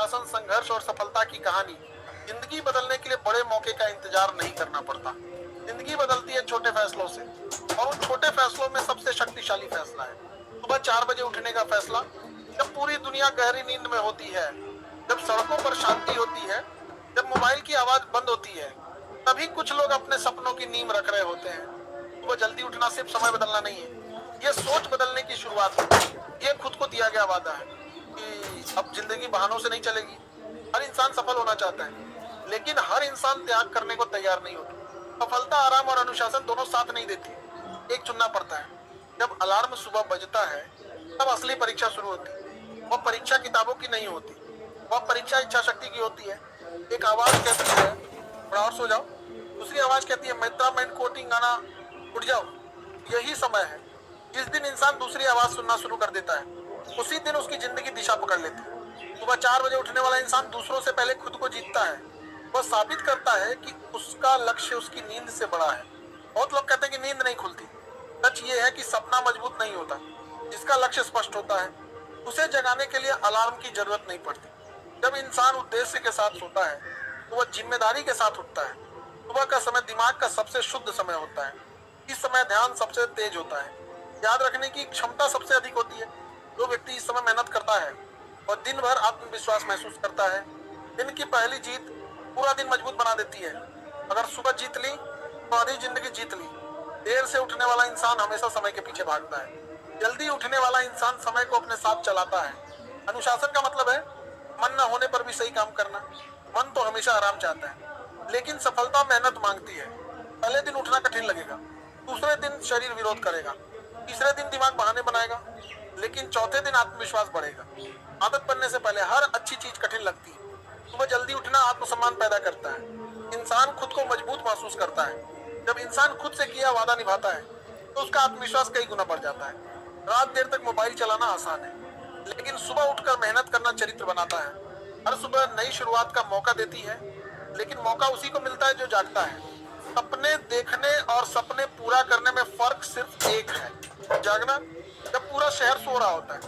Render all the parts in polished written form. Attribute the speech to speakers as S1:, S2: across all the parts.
S1: अनुशासन, संघर्ष और सफलता की कहानी। जिंदगी बदलने के लिए बड़े मौके का इंतजार नहीं करना पड़ता। जिंदगी बदलती है छोटे फैसलों से, और उन छोटे फैसलों में सबसे शक्तिशाली फैसला है सुबह 4 बजे उठने का फैसला। जब पूरी दुनिया गहरी नींद में होती है, जब सड़कों पर शांति होती है, जब मोबाइल की आवाज बंद होती है, तभी कुछ लोग अपने सपनों की नींव रख रहे होते हैं। सुबह जल्दी उठना सिर्फ समय बदलना नहीं है, ये सोच बदलने की शुरुआत है। ये खुद को दिया गया वादा है कि अब जिंदगी बहानों से नहीं चलेगी। हर इंसान सफल होना चाहता है, लेकिन हर इंसान त्याग करने को तैयार नहीं होता। सफलता, आराम और अनुशासन दोनों साथ नहीं देती, एक चुनना पड़ता है। जब अलार्म सुबह बजता है, तब असली परीक्षा शुरू होती है। वह परीक्षा किताबों की नहीं होती, वह परीक्षा इच्छा शक्ति की होती है। एक आवाज कहती है थोड़ा और सो जाओ, दूसरी आवाज कहती है मित्रा मैन कोटिंग गाना उठ जाओ। यही समय है जिस दिन इंसान दूसरी आवाज सुनना शुरू कर देता है, उसी दिन उसकी जिंदगी दिशा पकड़ लेती है। सुबह 4 बजे उठने वाला इंसान दूसरों से पहले खुद को जीतता है। वह साबित करता है कि उसका लक्ष्य उसकी नींद से बड़ा है। बहुत लोग कहते हैं कि नींद नहीं खुलती। सच ये है कि सपना मजबूत नहीं होता, जिसका लक्ष्य स्पष्ट होता है उसे जगाने के लिए अलार्म की जरूरत नहीं पड़ती। जब इंसान उद्देश्य के साथ सोता है, तो वह जिम्मेदारी के साथ उठता है। सुबह का समय दिमाग का सबसे शुद्ध समय होता है। इस समय ध्यान सबसे तेज होता है, याद रखने की क्षमता सबसे अधिक होती है। जो व्यक्ति इस समय मेहनत करता है और दिन भर आत्मविश्वास महसूस करता है, दिन की पहली जीत पूरा दिन मजबूत बना देती है। अगर सुबह जीत ली तो आधी जिंदगी जीत ली। देर से उठने वाला इंसान हमेशा समय के पीछे भागता है। जल्दी उठने वाला इंसान समय को अपने साथ चलाता है। अनुशासन का मतलब है मन न होने पर भी सही काम करना। मन तो हमेशा आराम चाहता है, लेकिन सफलता मेहनत मांगती है। पहले दिन उठना कठिन लगेगा, दूसरे दिन शरीर विरोध करेगा, तीसरे दिन दिमाग बहाने बनाएगा, लेकिन चौथे दिन आत्मविश्वास बढ़ेगा। आदत बनने से पहले हर अच्छी चीज कठिन लगती है। सुबह जल्दी उठना आत्मसम्मान पैदा करता है। इंसान खुद को मजबूत महसूस करता है। जब इंसान खुद से किया वादा निभाता है, तो उसका आत्मविश्वास कई गुना बढ़ जाता है। रात देर तक मोबाइल चलाना आसान है, लेकिन सुबह उठकर मेहनत करना चरित्र बनाता है। हर सुबह नई शुरुआत का मौका देती है, लेकिन मौका उसी को मिलता है जो जागता है। सपने देखने और सपने पूरा करने में फर्क सिर्फ एक है, जागना। जब पूरा शहर सो रहा होता है,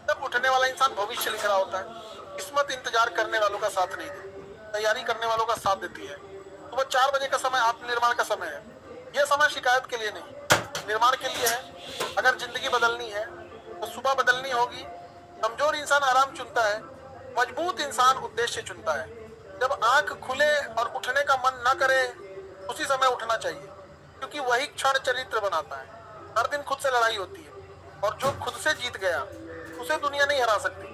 S1: तब उठने वाला इंसान भविष्य लिख रहा होता है। किस्मत इंतजार करने वालों का साथ नहीं देती, तैयारी करने वालों का साथ देती है। सुबह 4 बजे का समय आत्मनिर्माण का समय है। यह समय शिकायत के लिए नहीं, निर्माण के लिए है। अगर जिंदगी बदलनी है तो सुबह बदलनी होगी। कमजोर इंसान आराम चुनता है, मजबूत इंसान उद्देश्य चुनता है। जब आंख खुले और उठने का मन न करे, उसी समय उठना चाहिए, क्योंकि वही क्षण चरित्र बनाता है। हर दिन खुद से लड़ाई होती है, और जो खुद से जीत गया उसे दुनिया नहीं हरा सकती।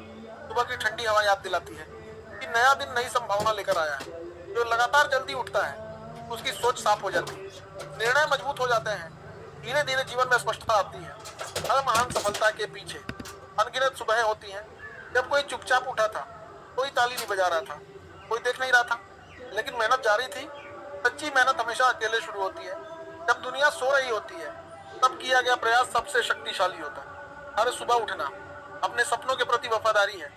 S1: सुबह की ठंडी हवा याद दिलाती है कि नया दिन नई संभावना लेकर आया है। जो लगातार जल्दी उठता है, उसकी सोच साफ हो जाती है, निर्णय मजबूत हो जाते हैं, धीरे धीरे जीवन में स्पष्टता आती है। हर महान सफलता के पीछे अनगिनत सुबह होती हैं। जब कोई चुपचाप उठा था, कोई ताली नहीं बजा रहा था, कोई देख नहीं रहा था, लेकिन मेहनत जारी थी। सच्ची मेहनत हमेशा अकेले शुरू होती है। जब दुनिया सो रही होती है, तब किया गया प्रयास सबसे शक्तिशाली होता है। हर सुबह उठना अपने सपनों के प्रति वफादारी है।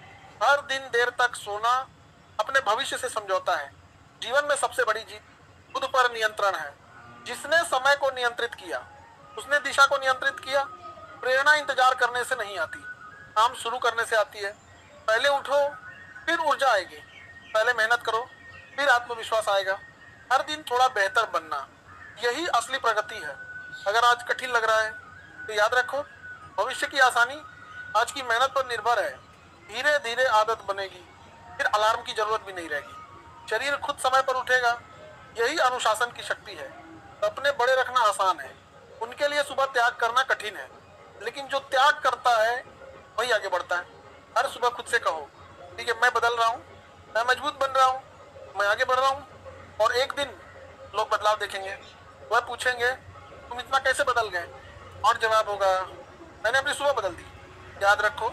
S1: हर दिन देर तक सोना अपने भविष्य से समझौता है। जीवन में सबसे बड़ी जीत खुद पर नियंत्रण है। जिसने समय को नियंत्रित किया, उसने दिशा को नियंत्रित किया। प्रेरणा इंतजार करने से नहीं आती, काम शुरू करने से आती है। पहले उठो, फिर ऊर्जा आएगी। पहले मेहनत करो, फिर आत्मविश्वास आएगा। हर दिन थोड़ा बेहतर बनना, यही असली प्रगति है। अगर आज कठिन लग रहा है, तो याद रखो, भविष्य की आसानी आज की मेहनत पर निर्भर है। धीरे धीरे आदत बनेगी, फिर अलार्म की जरूरत भी नहीं रहेगी। शरीर खुद समय पर उठेगा। यही अनुशासन की शक्ति है। सपने बड़े रखना आसान है, उनके लिए सुबह त्याग करना कठिन है, लेकिन जो त्याग करता है वही आगे बढ़ता है। हर सुबह खुद से कहो, ठीक है, मैं बदल रहा हूँ, मैं मजबूत बन रहा हूँ, मैं आगे बढ़ रहा हूँ। और एक दिन लोग बदलाव देखेंगे, वह पूछेंगे तुम इतना कैसे बदल गए, और जवाब होगा मैंने अपनी सुबह बदल दी। याद रखो,